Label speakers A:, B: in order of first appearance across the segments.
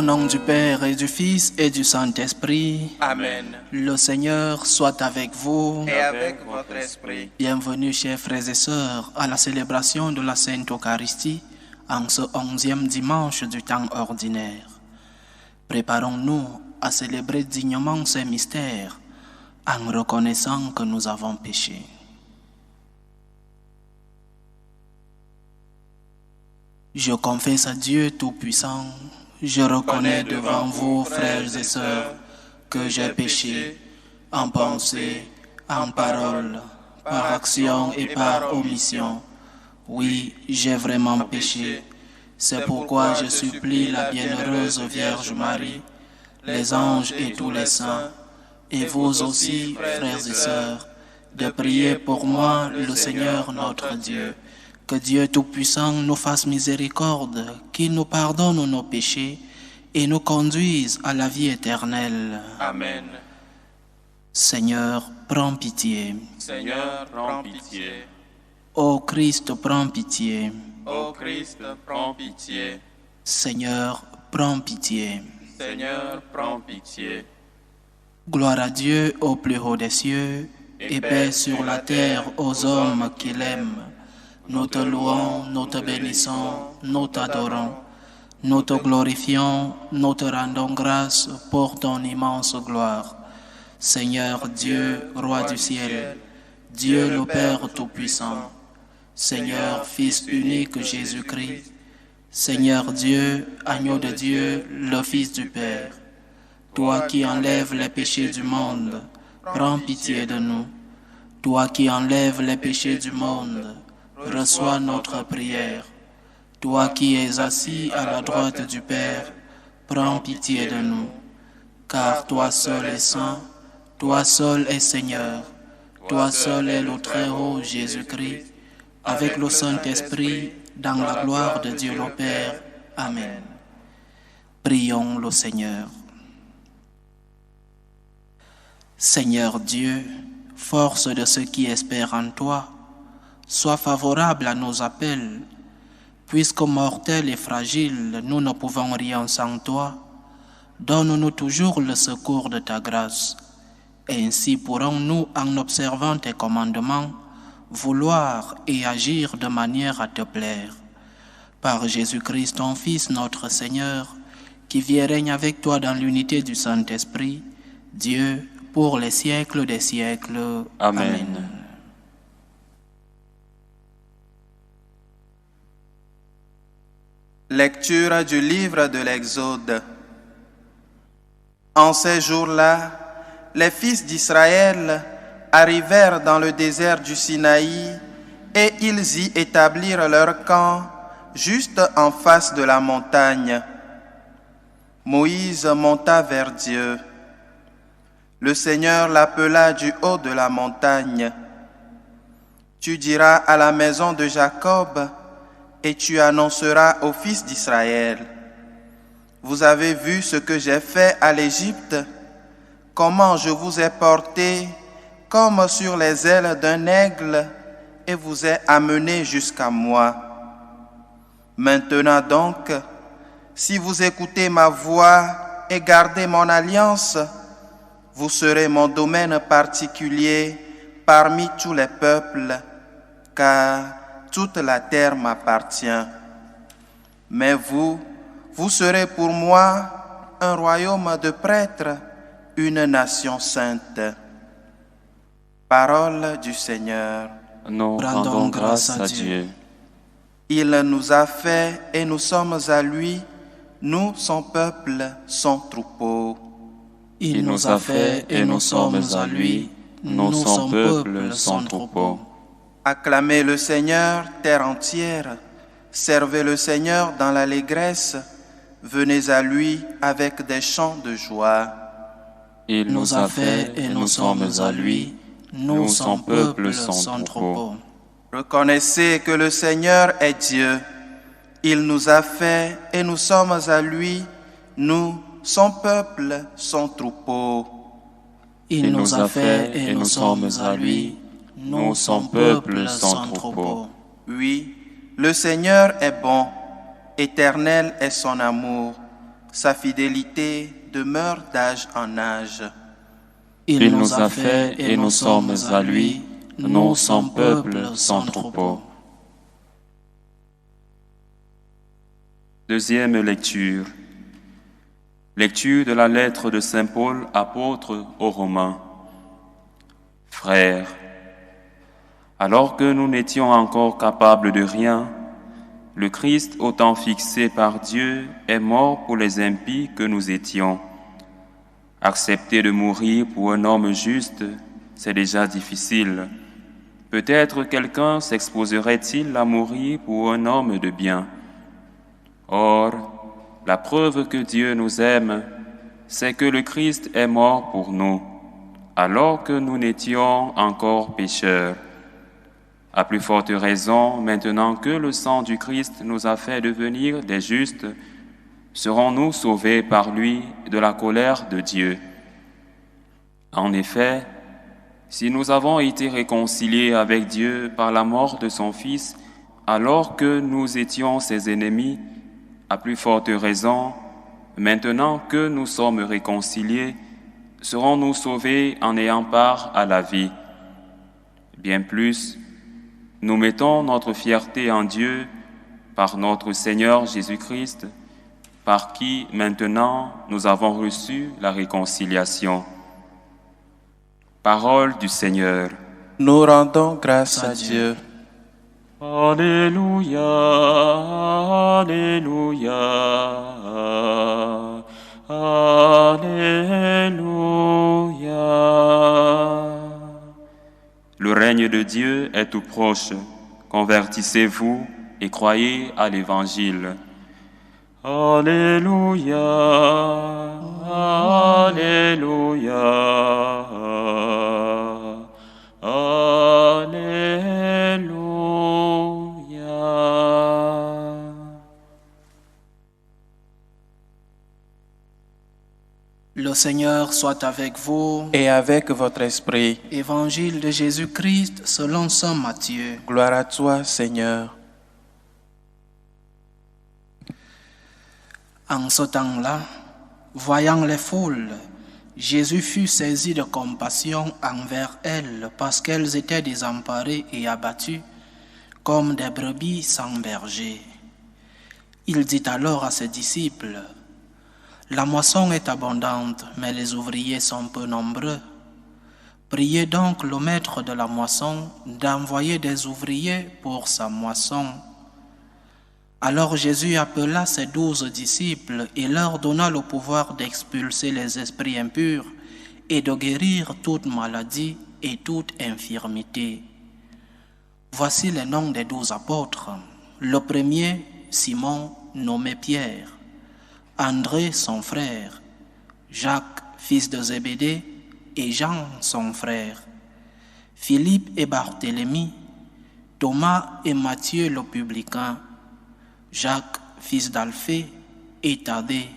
A: nom du Père et du Fils et du Saint-Esprit.
B: Amen.
A: Le Seigneur soit avec vous.
B: Et avec votre esprit.
A: Bienvenue, chers frères et sœurs, à la célébration de la Sainte Eucharistie en ce 11e dimanche du temps ordinaire. Préparons-nous à célébrer dignement ces mystères en reconnaissant que nous avons péché. Je confesse à Dieu Tout-Puissant, je reconnais devant vous, frères et sœurs, que j'ai péché en pensée, en parole, par action et par omission. Oui, j'ai vraiment péché. C'est pourquoi je supplie la bienheureuse Vierge Marie, les anges et tous les saints, et vous aussi, frères et sœurs, de prier pour moi le Seigneur notre Dieu. Que Dieu Tout-Puissant nous fasse miséricorde, qu'il nous pardonne nos péchés et nous conduise à la vie éternelle.
B: Amen.
A: Seigneur, prends pitié.
B: Seigneur, prends pitié.
A: Ô Christ, prends pitié.
B: Ô Christ, prends pitié.
A: Seigneur, prends pitié.
B: Seigneur, prends pitié.
A: Gloire à Dieu au plus haut des cieux, et paix sur la terre aux hommes qui l'aiment. Nous te louons, nous te bénissons, nous t'adorons, nous te glorifions, nous te rendons grâce pour ton immense gloire. Seigneur Dieu, Roi du ciel, Dieu le Père Tout-Puissant, Seigneur Fils unique Jésus-Christ, Seigneur Dieu, Agneau de Dieu, le Fils du Père, toi qui enlèves les péchés du monde, prends pitié de nous. Toi qui enlèves les péchés du monde, reçois notre prière. Toi qui es assis à la droite du Père, prends pitié de nous. Car toi seul es saint, toi seul es Seigneur, toi seul es le Très-Haut Jésus-Christ, avec le Saint-Esprit, dans la gloire de Dieu le Père. Amen. Prions le Seigneur. Seigneur Dieu, force de ceux qui espèrent en toi, sois favorable à nos appels. Puisque mortels et fragiles, nous ne pouvons rien sans toi, donne-nous toujours le secours de ta grâce. Ainsi pourrons-nous, en observant tes commandements, vouloir et agir de manière à te plaire. Par Jésus-Christ, ton Fils, notre Seigneur, qui vit et règne avec toi dans l'unité du Saint-Esprit, Dieu, pour les siècles des siècles. Amen.
B: Lecture du livre de l'Exode. En ces jours-là, les fils d'Israël arrivèrent dans le désert du Sinaï et ils y établirent leur camp juste en face de la montagne. Moïse monta vers Dieu. Le Seigneur l'appela du haut de la montagne. Tu diras à la maison de Jacob et tu annonceras aux fils d'Israël. Vous avez vu ce que j'ai fait à l'Égypte, comment je vous ai porté comme sur les ailes d'un aigle et vous ai amené jusqu'à moi. Maintenant donc, si vous écoutez ma voix et gardez mon alliance, vous serez mon domaine particulier parmi tous les peuples, car toute la terre m'appartient. Mais vous serez pour moi un royaume de prêtres, une nation sainte. Parole du Seigneur.
C: Nous rendons grâce à Dieu.
B: Il nous a fait et nous sommes à lui, nous, son peuple, son troupeau.
A: Il nous a fait et nous sommes à lui, nous, son peuple, son troupeau.
B: Acclamez le Seigneur, terre entière. Servez le Seigneur dans l'allégresse. Venez à lui avec des chants de joie.
A: Il nous a fait et nous sommes à lui, nous, son peuple, son troupeau.
B: Reconnaissez que le Seigneur est Dieu. Il nous a fait et nous sommes à lui, nous, son peuple, son troupeau.
A: Il nous a fait et nous sommes à lui, nous, son peuple, son troupeau.
B: Oui, le Seigneur est bon, éternel est son amour. Sa fidélité demeure d'âge en âge.
C: Il nous a fait et nous sommes à lui, nous son peuple, son troupeau. Deuxième lecture. Lecture de la lettre de Saint Paul, apôtre aux Romains. Frères, alors que nous n'étions encore capables de rien, le Christ, au temps fixé par Dieu, est mort pour les impies que nous étions. Accepter de mourir pour un homme juste, c'est déjà difficile. Peut-être quelqu'un s'exposerait-il à mourir pour un homme de bien. Or, la preuve que Dieu nous aime, c'est que le Christ est mort pour nous, alors que nous n'étions encore pécheurs. À plus forte raison, maintenant que le sang du Christ nous a fait devenir des justes, serons-nous sauvés par lui de la colère de Dieu. En effet, si nous avons été réconciliés avec Dieu par la mort de son Fils, alors que nous étions ses ennemis, à plus forte raison, maintenant que nous sommes réconciliés, serons-nous sauvés en ayant part à la vie. Bien plus, nous mettons notre fierté en Dieu par notre Seigneur Jésus-Christ, par qui maintenant nous avons reçu la réconciliation. Parole du Seigneur.
B: Nous rendons grâce à Dieu.
C: Alléluia, Alléluia, Alléluia. Le règne de Dieu est tout proche. Convertissez-vous et croyez à l'Évangile. Alléluia, Alléluia, Alléluia.
A: Le Seigneur soit avec vous.
B: Et avec votre esprit.
A: Évangile de Jésus-Christ selon saint Matthieu.
B: Gloire à toi, Seigneur.
A: En ce temps-là, voyant les foules, Jésus fut saisi de compassion envers elles parce qu'elles étaient désemparées et abattues comme des brebis sans berger. Il dit alors à ses disciples: La moisson est abondante, mais les ouvriers sont peu nombreux. Priez donc le maître de la moisson d'envoyer des ouvriers pour sa moisson. Alors Jésus appela ses 12 disciples et leur donna le pouvoir d'expulser les esprits impurs et de guérir toute maladie et toute infirmité. Voici les noms des 12 apôtres. Le premier, Simon, nommé Pierre. André, son frère. Jacques, fils de Zébédée, et Jean, son frère. Philippe et Barthélemy. Thomas et Matthieu le publicain. Jacques, fils d'Alphée, et Thaddée,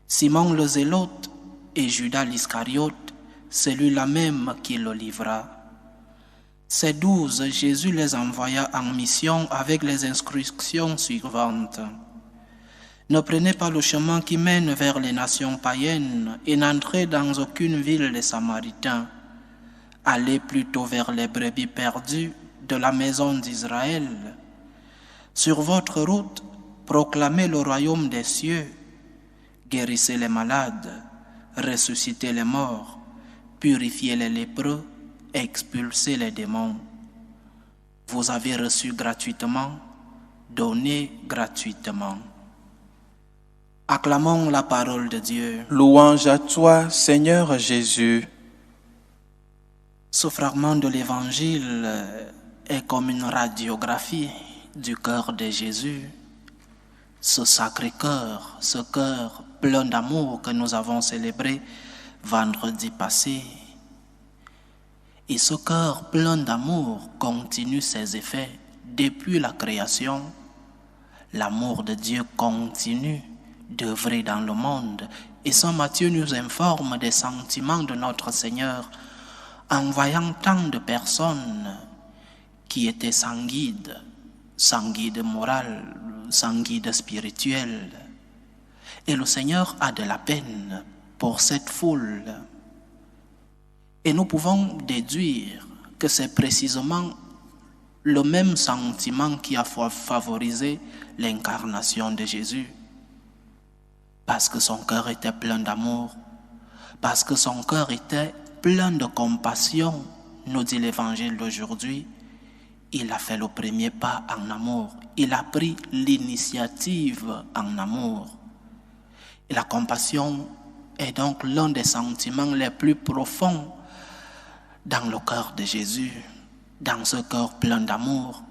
A: Simon le Zélote et Judas l'Iscariote, celui-là même qui le livra. Ces 12, Jésus les envoya en mission avec les instructions suivantes. Ne prenez pas le chemin qui mène vers les nations païennes et n'entrez dans aucune ville des Samaritains. Allez plutôt vers les brebis perdues de la maison d'Israël. Sur votre route, proclamez le royaume des cieux, guérissez les malades, ressuscitez les morts, purifiez les lépreux, expulsez les démons. Vous avez reçu gratuitement, donnez gratuitement. Acclamons la parole de Dieu.
B: Louange à toi, Seigneur Jésus.
A: Ce fragment de l'Évangile est comme une radiographie du cœur de Jésus, ce sacré cœur, ce cœur plein d'amour que nous avons célébré vendredi passé. Et ce cœur plein d'amour continue ses effets depuis la création. L'amour de Dieu continue d'œuvrer dans le monde. Et saint Matthieu nous informe des sentiments de notre Seigneur en voyant tant de personnes qui étaient sans guide moral, sans guide spirituel. Et le Seigneur a de la peine pour cette foule. Et nous pouvons déduire que c'est précisément le même sentiment qui a favorisé l'incarnation de Jésus. Parce que son cœur était plein d'amour, parce que son cœur était plein de compassion, nous dit l'Évangile d'aujourd'hui, il a fait le premier pas en amour. Il a pris l'initiative en amour. Et la compassion est donc l'un des sentiments les plus profonds dans le cœur de Jésus. Dans ce cœur plein d'amour,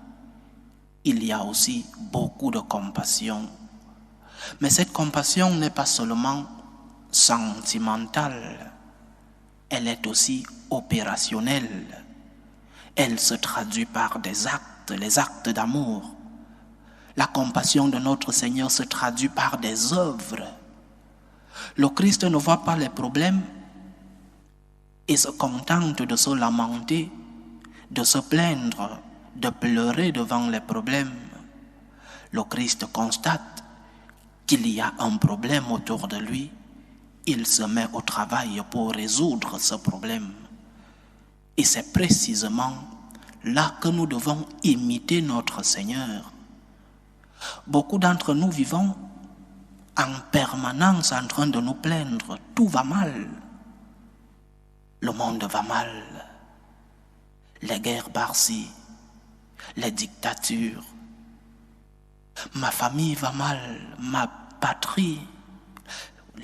A: il y a aussi beaucoup de compassion. Mais cette compassion n'est pas seulement sentimentale, elle est aussi opérationnelle. Elle se traduit par des actes, les actes d'amour. La compassion de notre Seigneur se traduit par des œuvres. Le Christ ne voit pas les problèmes et se contente de se lamenter, de se plaindre, de pleurer devant les problèmes. Le Christ constate qu'il y a un problème autour de lui. Il se met au travail pour résoudre ce problème. Et c'est précisément là que nous devons imiter notre Seigneur. Beaucoup d'entre nous vivons en permanence en train de nous plaindre. Tout va mal. Le monde va mal. Les guerres par-ci, les dictatures. Ma famille va mal, ma patrie,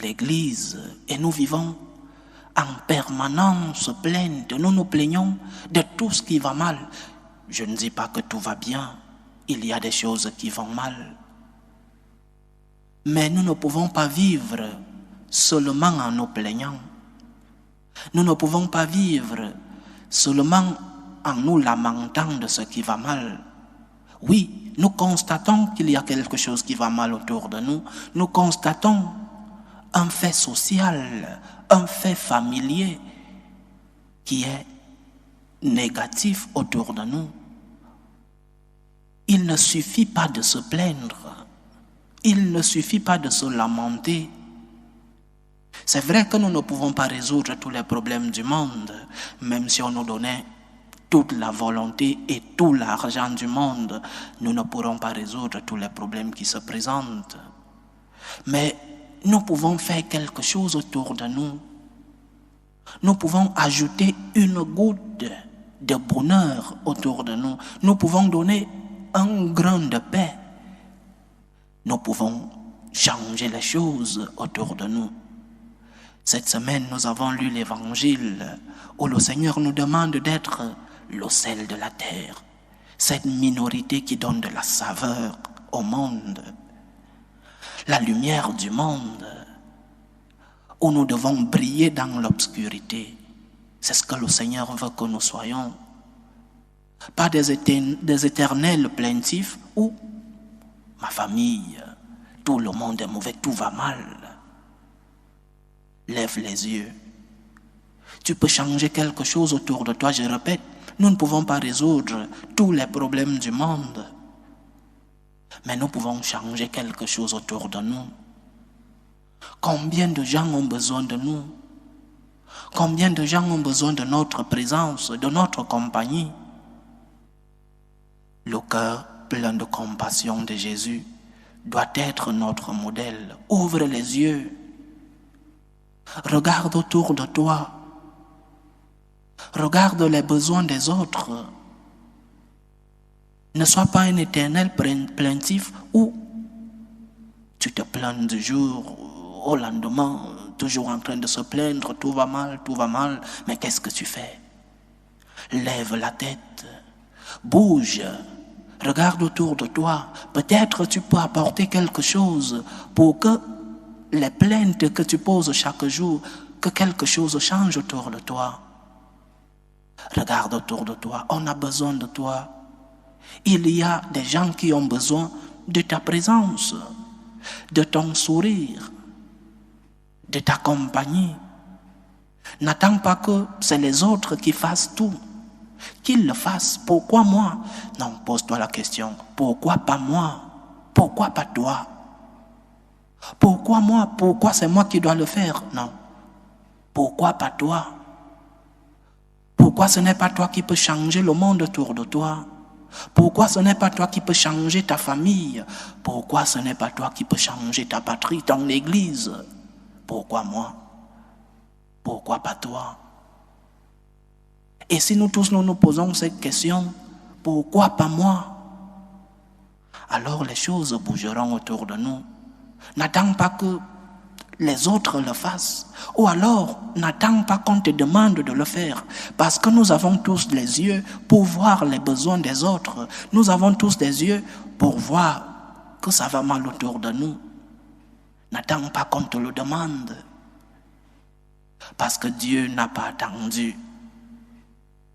A: l'Église. Et nous vivons en permanence plainte. Nous nous plaignons de tout ce qui va mal. Je ne dis pas que tout va bien. Il y a des choses qui vont mal. Mais nous ne pouvons pas vivre seulement en nous plaignant. Nous ne pouvons pas vivre seulement en nous lamentant de ce qui va mal. Oui, nous constatons qu'il y a quelque chose qui va mal autour de nous. Nous constatons un fait social, un fait familier qui est négatif autour de nous. Il ne suffit pas de se plaindre. Il ne suffit pas de se lamenter. C'est vrai que nous ne pouvons pas résoudre tous les problèmes du monde, même si on nous donnait toute la volonté et tout l'argent du monde, nous ne pourrons pas résoudre tous les problèmes qui se présentent. Mais nous pouvons faire quelque chose autour de nous. Nous pouvons ajouter une goutte de bonheur autour de nous. Nous pouvons donner un grain de paix. Nous pouvons changer les choses autour de nous. Cette semaine, nous avons lu l'Évangile où le Seigneur nous demande d'être le sel de la terre, cette minorité qui donne de la saveur au monde, la lumière du monde, où nous devons briller dans l'obscurité. C'est ce que le Seigneur veut que nous soyons. Pas des éternels plaintifs où ma famille, tout le monde est mauvais, tout va mal. Lève les yeux. Tu peux changer quelque chose autour de toi, je répète. Nous ne pouvons pas résoudre tous les problèmes du monde, mais nous pouvons changer quelque chose autour de nous. Combien de gens ont besoin de nous? Combien de gens ont besoin de notre présence, de notre compagnie? Le cœur plein de compassion de Jésus doit être notre modèle. Ouvre les yeux. Regarde autour de toi. Regarde les besoins des autres. Ne sois pas un éternel plaintif où tu te plains du jour au lendemain, toujours en train de se plaindre, tout va mal, mais qu'est-ce que tu fais? Lève la tête, bouge, regarde autour de toi. Peut-être tu peux apporter quelque chose pour que les plaintes que tu poses chaque jour, que quelque chose change autour de toi. Regarde autour de toi, on a besoin de toi. Il y a des gens qui ont besoin de ta présence, de ton sourire, de ta compagnie. N'attends pas que c'est les autres qui fassent tout. Qu'ils le fassent. Pourquoi moi? Non, pose-toi la question. Pourquoi pas moi? Pourquoi pas toi? Pourquoi moi? Pourquoi c'est moi qui dois le faire? Non. Pourquoi pas toi? Pourquoi ce n'est pas toi qui peux changer le monde autour de toi? Pourquoi ce n'est pas toi qui peux changer ta famille? Pourquoi ce n'est pas toi qui peux changer ta patrie, ton église? Pourquoi moi? Pourquoi pas toi? Et si nous tous nous posons cette question, pourquoi pas moi? Alors les choses bougeront autour de nous. N'attends pas que les autres le fassent. Ou alors, n'attends pas qu'on te demande de le faire. Parce que nous avons tous les yeux pour voir les besoins des autres. Nous avons tous des yeux pour voir que ça va mal autour de nous. N'attends pas qu'on te le demande. Parce que Dieu n'a pas attendu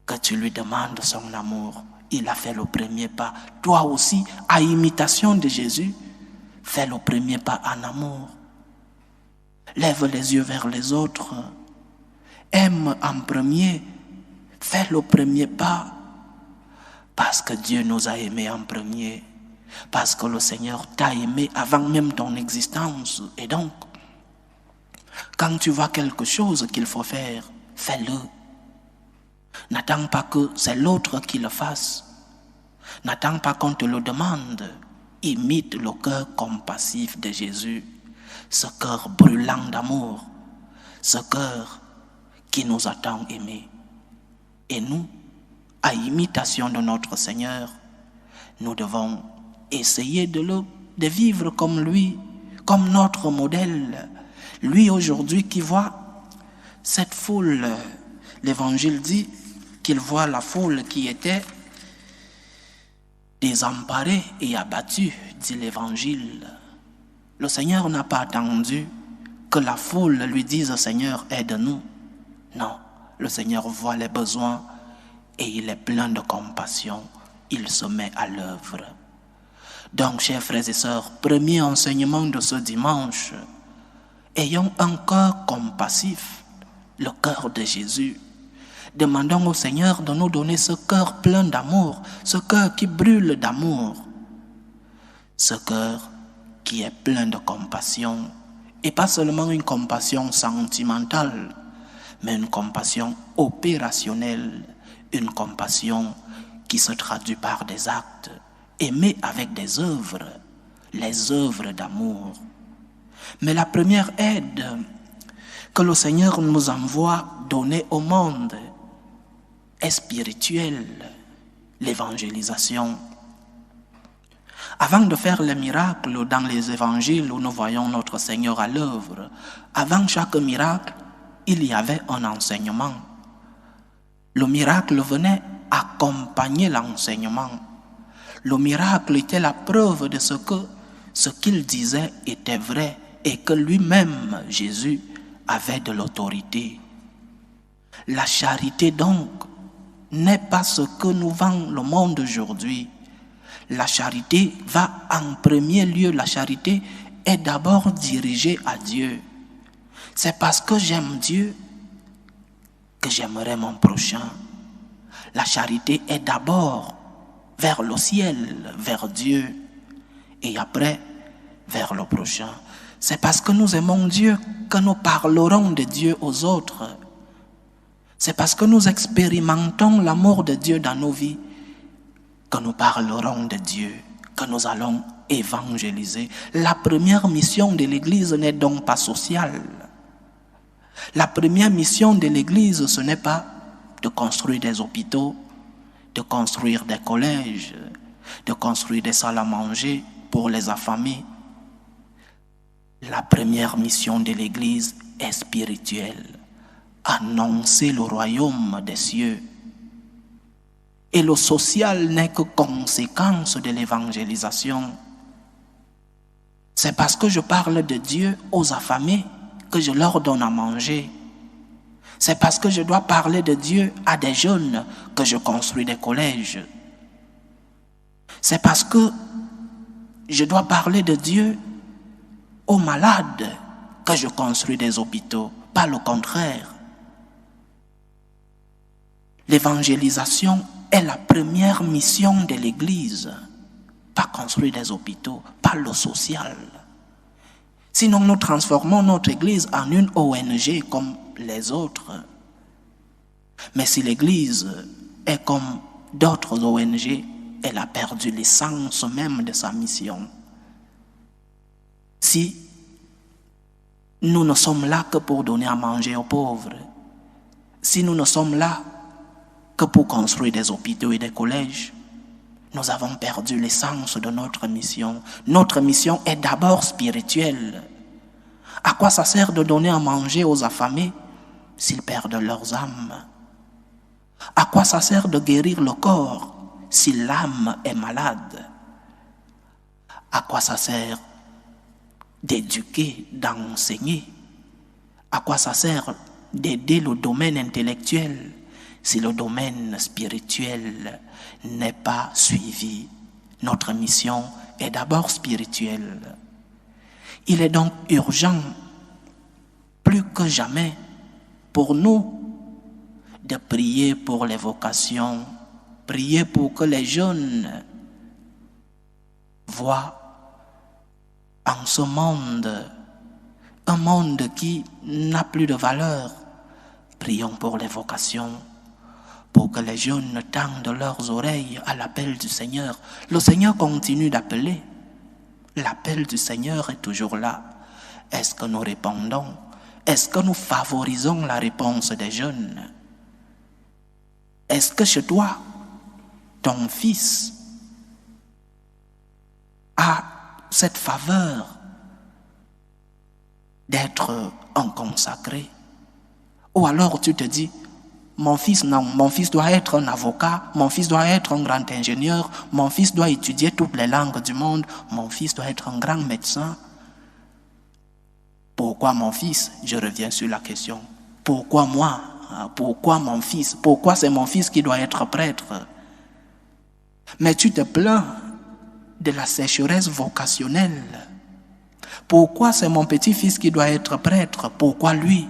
A: que tu lui demandes son amour. Il a fait le premier pas. Toi aussi, à imitation de Jésus, fais le premier pas en amour. Lève les yeux vers les autres. Aime en premier. Fais le premier pas. Parce que Dieu nous a aimés en premier. Parce que le Seigneur t'a aimé avant même ton existence. Et donc, quand tu vois quelque chose qu'il faut faire, fais-le. N'attends pas que c'est l'autre qui le fasse. N'attends pas qu'on te le demande. Imite le cœur compassif de Jésus. Ce cœur brûlant d'amour, ce cœur qui nous a tant aimés. Et nous, à imitation de notre Seigneur, nous devons essayer de vivre comme lui, comme notre modèle. Lui aujourd'hui qui voit cette foule, l'Évangile dit qu'il voit la foule qui était désemparée et abattue, dit l'Évangile. Le Seigneur n'a pas attendu que la foule lui dise « Seigneur, aide-nous ». Non, le Seigneur voit les besoins et il est plein de compassion. Il se met à l'œuvre. Donc, chers frères et sœurs, premier enseignement de ce dimanche, ayons un cœur compassif, le cœur de Jésus. Demandons au Seigneur de nous donner ce cœur plein d'amour, ce cœur qui brûle d'amour, ce cœur qui est plein de compassion, et pas seulement une compassion sentimentale, mais une compassion opérationnelle, une compassion qui se traduit par des actes, aimer avec des œuvres, les œuvres d'amour. Mais la première aide que le Seigneur nous envoie donner au monde est spirituelle, l'évangélisation. Avant de faire les miracles dans les évangiles où nous voyons notre Seigneur à l'œuvre, avant chaque miracle, il y avait un enseignement. Le miracle venait accompagner l'enseignement. Le miracle était la preuve de ce qu'il disait était vrai et que lui-même, Jésus, avait de l'autorité. La charité donc n'est pas ce que nous vend le monde aujourd'hui. La charité va en premier lieu, la charité est d'abord dirigée à Dieu. C'est parce que j'aime Dieu que j'aimerai mon prochain. La charité est d'abord vers le ciel, vers Dieu, et après vers le prochain. C'est parce que nous aimons Dieu que nous parlerons de Dieu aux autres. C'est parce que nous expérimentons l'amour de Dieu dans nos vies que nous parlerons de Dieu, que nous allons évangéliser. La première mission de l'Église n'est donc pas sociale. La première mission de l'Église, ce n'est pas de construire des hôpitaux, de construire des collèges, de construire des salles à manger pour les affamés. La première mission de l'Église est spirituelle. Annoncer le royaume des cieux. Et le social n'est que conséquence de l'évangélisation. C'est parce que je parle de Dieu aux affamés que je leur donne à manger. C'est parce que je dois parler de Dieu à des jeunes que je construis des collèges. C'est parce que je dois parler de Dieu aux malades que je construis des hôpitaux, pas le contraire. L'évangélisation est la première mission de l'Église, pas construire des hôpitaux, pas le social. Sinon, nous transformons notre Église en une ONG comme les autres. Mais si l'Église est comme d'autres ONG, elle a perdu l'essence même de sa mission. Si nous ne sommes là que pour donner à manger aux pauvres, si nous ne sommes là que pour construire des hôpitaux et des collèges, nous avons perdu l'essence de notre mission. Notre mission est d'abord spirituelle. À quoi ça sert de donner à manger aux affamés s'ils perdent leurs âmes? À quoi ça sert de guérir le corps si l'âme est malade? À quoi ça sert d'éduquer, d'enseigner? À quoi ça sert d'aider le domaine intellectuel si le domaine spirituel n'est pas suivi? Notre mission est d'abord spirituelle. Il est donc urgent, plus que jamais, pour nous de prier pour les vocations, prier pour que les jeunes voient en ce monde un monde qui n'a plus de valeur. Prions pour les vocations, pour que les jeunes tendent leurs oreilles à l'appel du Seigneur. Le Seigneur continue d'appeler. L'appel du Seigneur est toujours là. Est-ce que nous répondons? Est-ce que nous favorisons la réponse des jeunes? Est-ce que chez toi, ton fils a cette faveur d'être un consacré? Ou alors tu te dis, mon fils, non, mon fils doit être un avocat, mon fils doit être un grand ingénieur, mon fils doit étudier toutes les langues du monde, mon fils doit être un grand médecin. Pourquoi mon fils? Je reviens sur la question. Pourquoi moi? Pourquoi mon fils? Pourquoi c'est mon fils qui doit être prêtre? Mais tu te plains de la sécheresse vocationnelle. Pourquoi c'est mon petit-fils qui doit être prêtre? Pourquoi lui?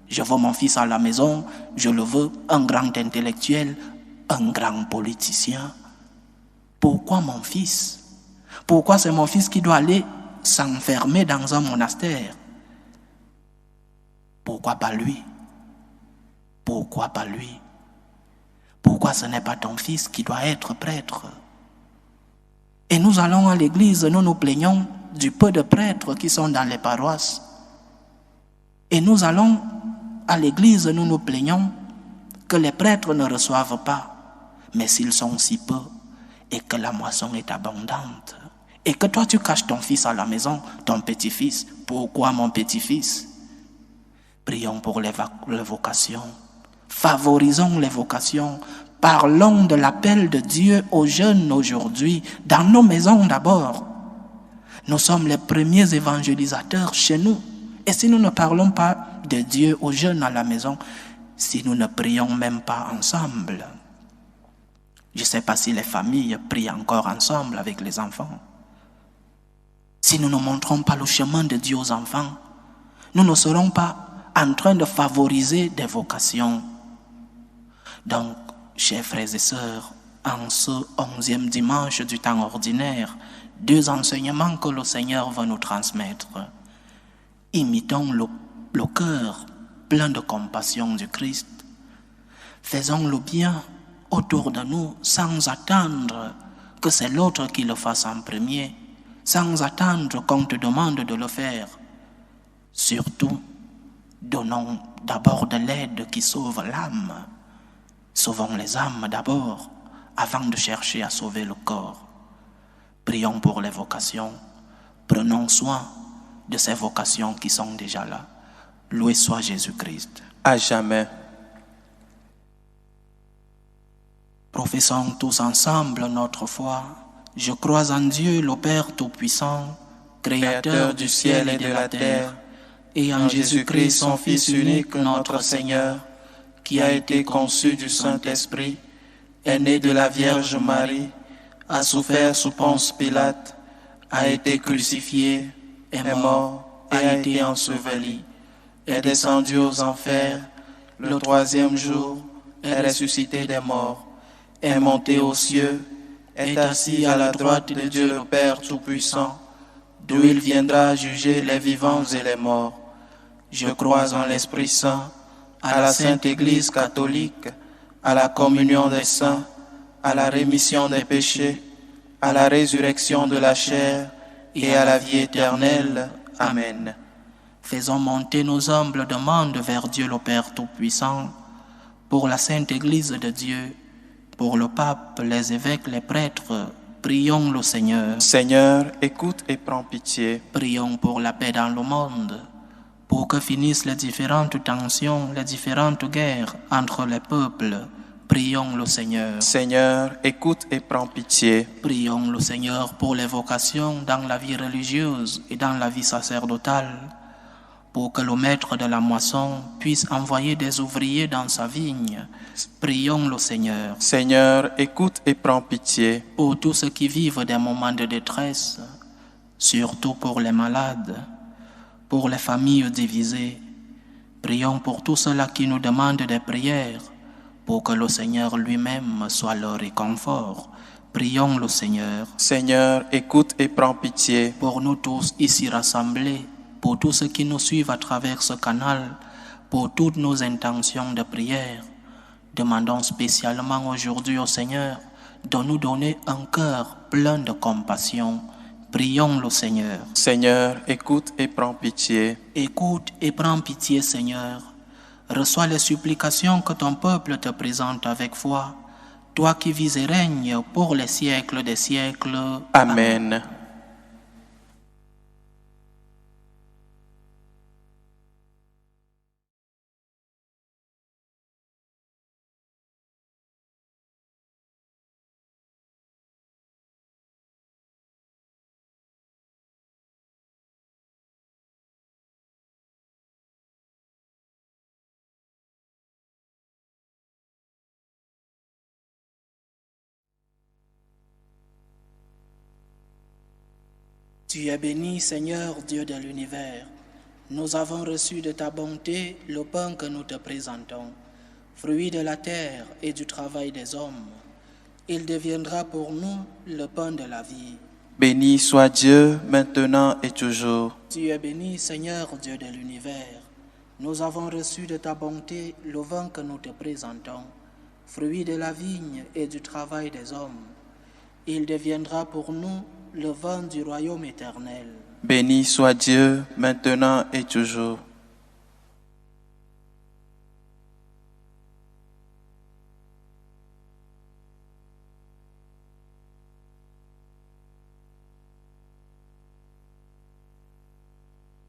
A: Je veux mon fils à la maison, je le veux un grand intellectuel, un grand politicien. Pourquoi mon fils? Pourquoi c'est mon fils qui doit aller s'enfermer dans un monastère? Pourquoi pas lui? Pourquoi pas lui? Pourquoi ce n'est pas ton fils qui doit être prêtre? Et nous allons à l'église, nous nous plaignons du peu de prêtres qui sont dans les paroisses. Et nous allons à l'église, nous nous plaignons que les prêtres ne reçoivent pas. Mais s'ils sont si peu et que la moisson est abondante, et que toi tu caches ton fils à la maison, ton petit-fils, pourquoi mon petit-fils? Prions pour les vocations. Favorisons les vocations. Parlons de l'appel de Dieu aux jeunes aujourd'hui, dans nos maisons d'abord. Nous sommes les premiers évangélisateurs chez nous. Et si nous ne parlons pas de Dieu aux jeunes à la maison, si nous ne prions même pas ensemble, je ne sais pas si les familles prient encore ensemble avec les enfants. Si nous ne montrons pas le chemin de Dieu aux enfants, nous ne serons pas en train de favoriser des vocations. Donc, chers frères et sœurs, en ce 11e dimanche du temps ordinaire, 2 enseignements que le Seigneur va nous transmettre. Imitons le cœur plein de compassion du Christ. Faisons le bien autour de nous sans attendre que c'est l'autre qui le fasse en premier, sans attendre qu'on te demande de le faire. Surtout, donnons d'abord de l'aide qui sauve l'âme. Sauvons les âmes d'abord, avant de chercher à sauver le corps. Prions pour les vocations. Prenons soin de ces vocations qui sont déjà là. Loué soit Jésus-Christ.
B: À jamais.
A: Professons tous ensemble notre foi. Je crois en Dieu, le Père Tout-Puissant, Créateur du ciel et de la terre, et en Jésus-Christ, son Fils unique, notre Seigneur, qui a été conçu du Saint-Esprit, est né de la Vierge Marie, a souffert sous Ponce Pilate, a été crucifié, est mort et a été enseveli, est descendu aux enfers, le 3e jour est ressuscité des morts, est monté aux cieux, est assis à la droite de Dieu le Père Tout-Puissant, d'où il viendra juger les vivants et les morts. Je crois en l'Esprit Saint, à la Sainte Église catholique, à la communion des saints, à la rémission des péchés, à la résurrection de la chair et à la vie éternelle. Amen. Faisons monter nos humbles demandes vers Dieu le Père Tout-Puissant, pour la Sainte Église de Dieu, pour le pape, les évêques, les prêtres. Prions le Seigneur.
B: Seigneur, écoute et prends pitié.
A: Prions pour la paix dans le monde, pour que finissent les différentes tensions, les différentes guerres entre les peuples. Prions le Seigneur.
B: Seigneur, écoute et prends pitié.
A: Prions le Seigneur pour les vocations dans la vie religieuse et dans la vie sacerdotale, pour que le maître de la moisson puisse envoyer des ouvriers dans sa vigne. Prions le Seigneur.
B: Seigneur, écoute et prends pitié.
A: Pour tous ceux qui vivent des moments de détresse, surtout pour les malades, pour les familles divisées. Prions pour tous ceux-là qui nous demandent des prières, pour que le Seigneur lui-même soit leur réconfort. Prions le Seigneur.
B: Seigneur, écoute et prends pitié.
A: Pour nous tous ici rassemblés, pour tous ceux qui nous suivent à travers ce canal, pour toutes nos intentions de prière, demandons spécialement aujourd'hui au Seigneur de nous donner un cœur plein de compassion. Prions le Seigneur.
B: Seigneur, écoute et prends pitié.
A: Écoute et prends pitié, Seigneur. Reçois les supplications que ton peuple te présente avec foi, toi qui vis et règnes pour les siècles des siècles.
B: Amen.
A: Tu es béni, Seigneur, Dieu de l'univers. Nous avons reçu de ta bonté le pain que nous te présentons, fruit de la terre et du travail des hommes. Il deviendra pour nous le pain de la vie.
B: Béni soit Dieu, maintenant et toujours.
A: Tu es béni, Seigneur, Dieu de l'univers. Nous avons reçu de ta bonté le vin que nous te présentons, fruit de la vigne et du travail des hommes. Il deviendra pour nous le vin du royaume éternel.
B: Béni soit Dieu, maintenant et toujours.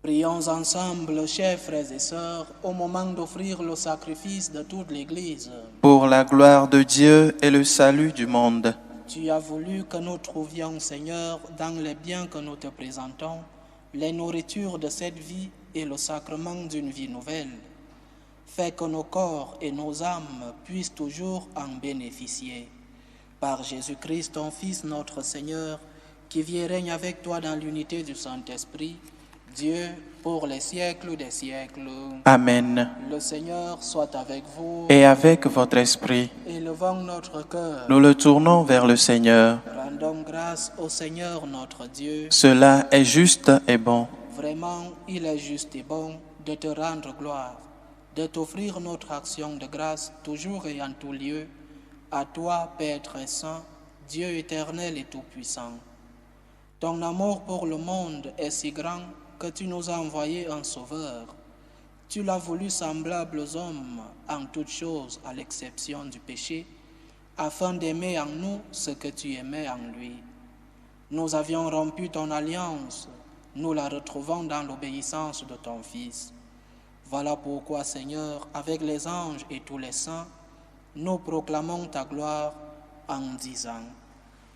A: Prions ensemble, chers frères et sœurs, au moment d'offrir le sacrifice de toute l'Église.
B: Pour la gloire de Dieu et le salut du monde.
A: Tu as voulu que nous trouvions, Seigneur, dans les biens que nous te présentons, les nourritures de cette vie et le sacrement d'une vie nouvelle. Fais que nos corps et nos âmes puissent toujours en bénéficier. Par Jésus-Christ, ton Fils, notre Seigneur, qui vit et règne avec toi dans l'unité du Saint-Esprit, Dieu, pour les siècles des siècles.
B: Amen.
A: Le Seigneur soit avec vous.
B: Et avec votre esprit.
A: Élevons notre cœur.
B: Nous le tournons vers le Seigneur.
A: Rendons grâce au Seigneur notre Dieu.
B: Cela est juste et bon.
A: Vraiment, il est juste et bon de te rendre gloire, de t'offrir notre action de grâce toujours et en tout lieu, à toi, Père très saint, Dieu éternel et tout-puissant. Ton amour pour le monde est si grand que tu nous as envoyé un sauveur. Tu l'as voulu semblable aux hommes en toutes choses à l'exception du péché, afin d'aimer en nous ce que tu aimais en lui. Nous avions rompu ton alliance, nous la retrouvons dans l'obéissance de ton Fils. Voilà pourquoi, Seigneur, avec les anges et tous les saints, nous proclamons ta gloire en disant: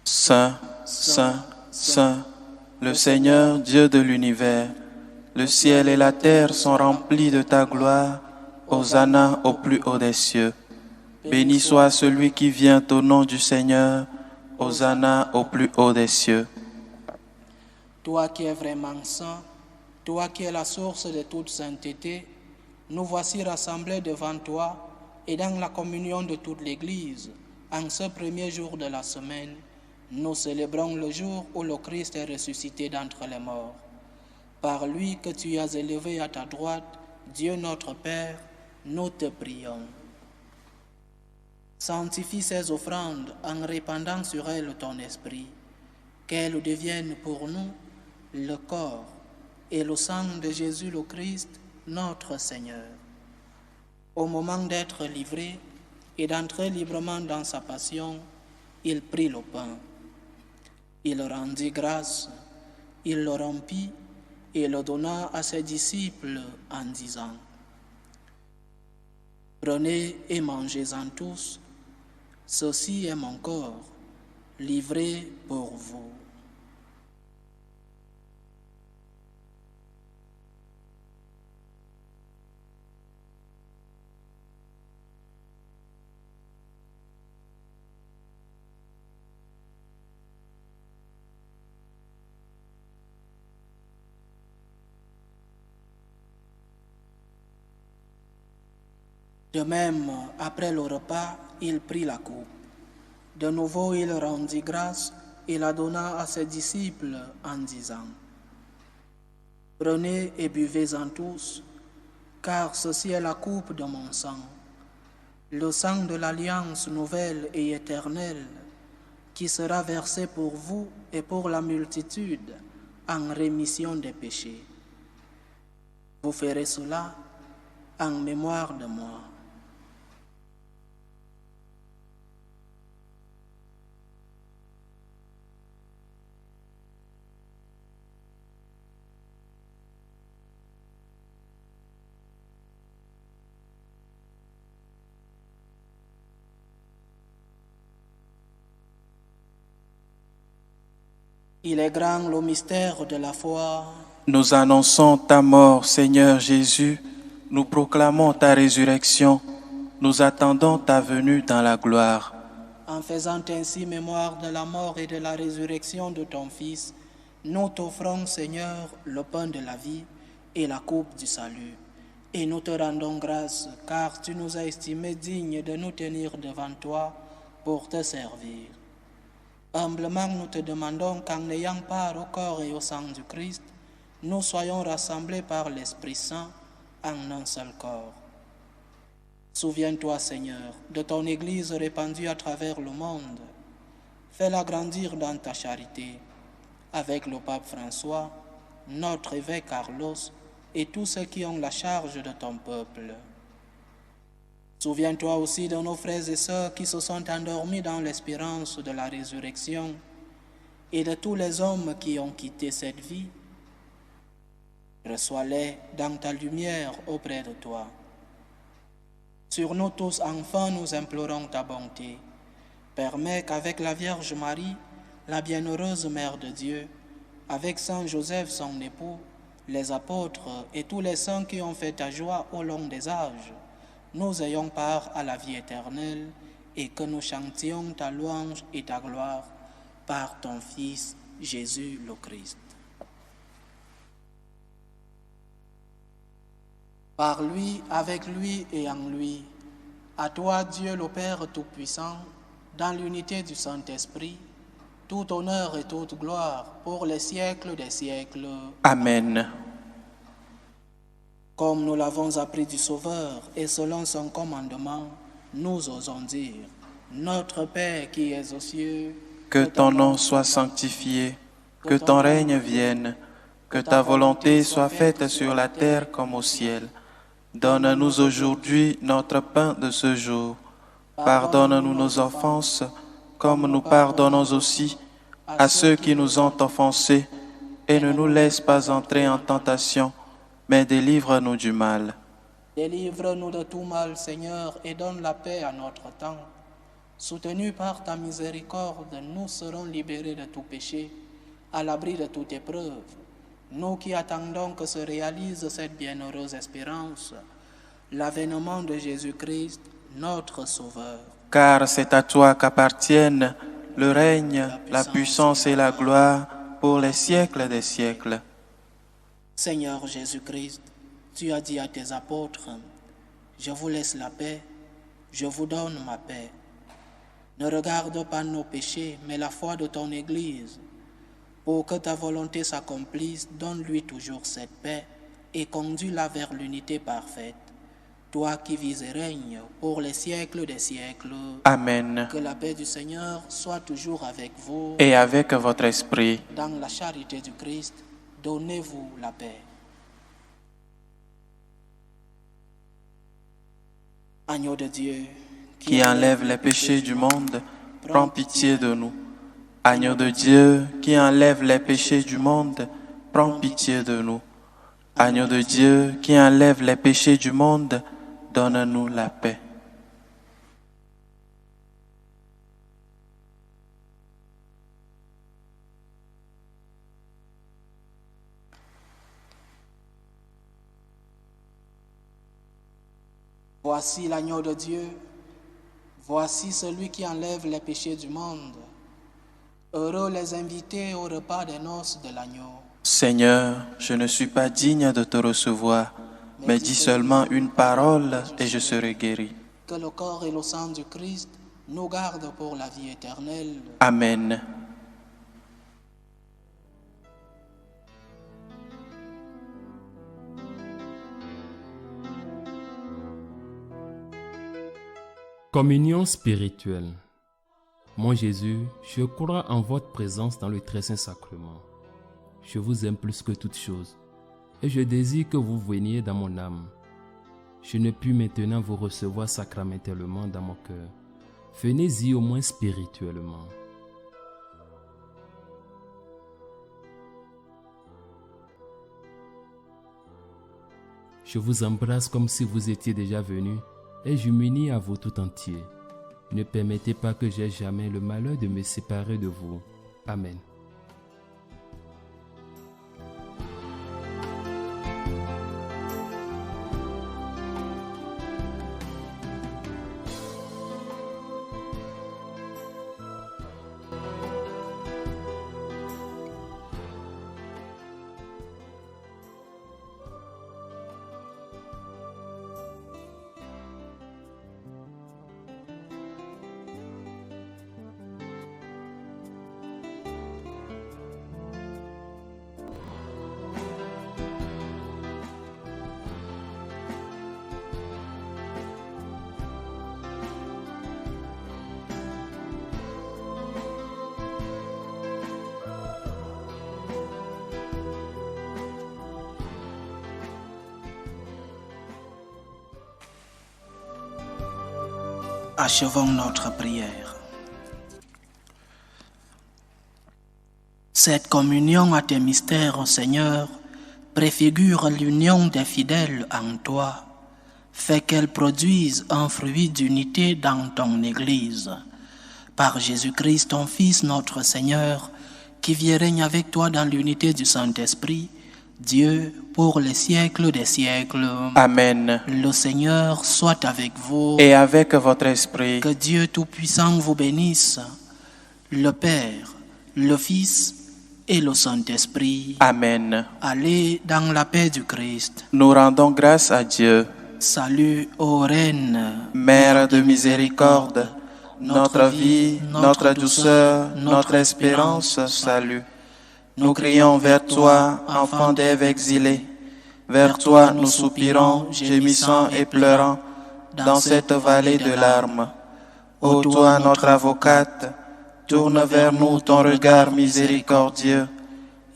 B: Saint, Saint, Saint, le Seigneur Dieu de l'univers, le ciel et la terre sont remplis de ta gloire. Hosanna au plus haut des cieux. Béni soit celui qui vient au nom du Seigneur. Hosanna au plus haut des cieux.
A: Toi qui es vraiment saint, toi qui es la source de toute sainteté, nous voici rassemblés devant toi et dans la communion de toute l'Église, en ce premier jour de la semaine, Nous célébrons le jour où le Christ est ressuscité d'entre les morts. Par lui que tu as élevé à ta droite, Dieu notre Père, nous te prions. Sanctifie ces offrandes en répandant sur elles ton esprit, qu'elles deviennent pour nous le corps et le sang de Jésus le Christ, notre Seigneur. Au moment d'être livré et d'entrer librement dans sa passion, il prit le pain. Il rendit grâce, il le rompit et le donna à ses disciples en disant: Prenez et mangez-en tous, ceci est mon corps, livré pour vous. De même, après le repas, il prit la coupe. De nouveau, il rendit grâce et la donna à ses disciples en disant: Prenez et buvez-en tous, car ceci est la coupe de mon sang, le sang de l'alliance nouvelle et éternelle, qui sera versé pour vous et pour la multitude en rémission des péchés. Vous ferez cela en mémoire de moi. Il est grand le mystère de la foi.
B: Nous annonçons ta mort, Seigneur Jésus. Nous proclamons ta résurrection. Nous attendons ta venue dans la gloire.
A: En faisant ainsi mémoire de la mort et de la résurrection de ton Fils, nous t'offrons, Seigneur, le pain de la vie et la coupe du salut. Et nous te rendons grâce, car tu nous as estimés dignes de nous tenir devant toi pour te servir. Humblement, nous te demandons qu'en ayant part au corps et au sang du Christ, nous soyons rassemblés par l'Esprit Saint en un seul corps. Souviens-toi, Seigneur, de ton Église répandue à travers le monde. Fais-la grandir dans ta charité, avec le pape François, notre évêque Carlos et tous ceux qui ont la charge de ton peuple. Souviens-toi aussi de nos frères et sœurs qui se sont endormis dans l'espérance de la résurrection et de tous les hommes qui ont quitté cette vie. Reçois-les dans ta lumière auprès de toi. Sur nous tous, enfin, nous implorons ta bonté. Permets qu'avec la Vierge Marie, la bienheureuse Mère de Dieu, avec Saint Joseph, son époux, les apôtres et tous les saints qui ont fait ta joie au long des âges, nous ayons part à la vie éternelle et que nous chantions ta louange et ta gloire par ton Fils Jésus le Christ. Par lui, avec lui et en lui, à toi Dieu le Père Tout-Puissant, dans l'unité du Saint-Esprit, tout honneur et toute gloire pour les siècles des siècles.
B: Amen.
A: Comme nous l'avons appris du Sauveur et selon son commandement, nous osons dire: Notre Père qui es aux cieux,
B: que ton nom soit sanctifié, que ton règne vienne, que ta volonté soit faite sur la terre comme au ciel. Donne-nous aujourd'hui notre pain de ce jour. Pardonne-nous nos offenses, comme nous pardonnons aussi à ceux qui nous ont offensés, et ne nous laisse pas entrer en tentation, mais délivre-nous du mal.
A: Délivre-nous de tout mal, Seigneur, et donne la paix à notre temps. Soutenus par ta miséricorde, nous serons libérés de tout péché, à l'abri de toute épreuve. Nous qui attendons que se réalise cette bienheureuse espérance, l'avènement de Jésus-Christ, notre Sauveur.
B: Car c'est à toi qu'appartiennent le règne, la puissance et la gloire pour les siècles des siècles.
A: Seigneur Jésus-Christ, tu as dit à tes apôtres: Je vous laisse la paix, je vous donne ma paix. Ne regarde pas nos péchés, mais la foi de ton Église. Pour que ta volonté s'accomplisse, donne-lui toujours cette paix et conduis-la vers l'unité parfaite. Toi qui vis et règnes pour les siècles des siècles.
B: Amen.
A: Que la paix du Seigneur soit toujours avec vous.
B: Et avec votre esprit.
A: Dans la charité du Christ, donnez-vous la paix. Agneau de Dieu,
B: qui enlève les péchés du monde, prends pitié de nous. Agneau de Dieu, qui enlève les péchés du monde, prends pitié de nous. Agneau de Dieu, qui enlève les péchés du monde, donne-nous la paix.
A: Voici l'agneau de Dieu, voici celui qui enlève les péchés du monde. Heureux les invités au repas des noces de l'agneau.
B: Seigneur, je ne suis pas digne de te recevoir, mais dis seulement une parole et je serai guéri.
A: Que le corps et le sang du Christ nous gardent pour la vie éternelle.
B: Amen.
D: Communion spirituelle. Mon Jésus, je crois en votre présence dans le très saint sacrement. Je vous aime plus que toute chose et je désire que vous veniez dans mon âme. Je ne puis maintenant vous recevoir sacramentellement dans mon cœur. Venez-y au moins spirituellement. Je vous embrasse comme si vous étiez déjà venu et je m'unis à vous tout entier. Ne permettez pas que j'aie jamais le malheur de me séparer de vous. Amen.
A: Achevons notre prière. Cette communion à tes mystères, Seigneur, préfigure l'union des fidèles en toi. Fais qu'elle produise un fruit d'unité dans ton Église. Par Jésus-Christ, ton Fils, notre Seigneur, qui vit et règne avec toi dans l'unité du Saint-Esprit, Dieu, pour les siècles des siècles.
B: Amen.
A: Le Seigneur soit avec vous.
B: Et avec votre esprit.
A: Que Dieu Tout-Puissant vous bénisse, le Père, le Fils et le Saint-Esprit.
B: Amen.
A: Allez dans la paix du Christ.
B: Nous rendons grâce à Dieu.
A: Salut ô Reine,
B: Mère de miséricorde, notre vie, notre douceur, notre espérance, salut. Nous crions vers toi, enfant d'Ève exilée. Vers toi nous soupirons, gémissant et pleurant, dans cette vallée de larmes. Ô toi, notre avocate, tourne vers nous ton regard miséricordieux.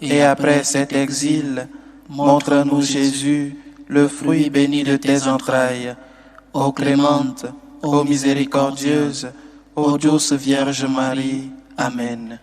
B: Et après cet exil, montre-nous Jésus, le fruit béni de tes entrailles. Ô clémente, ô miséricordieuse, ô douce Vierge Marie. Amen.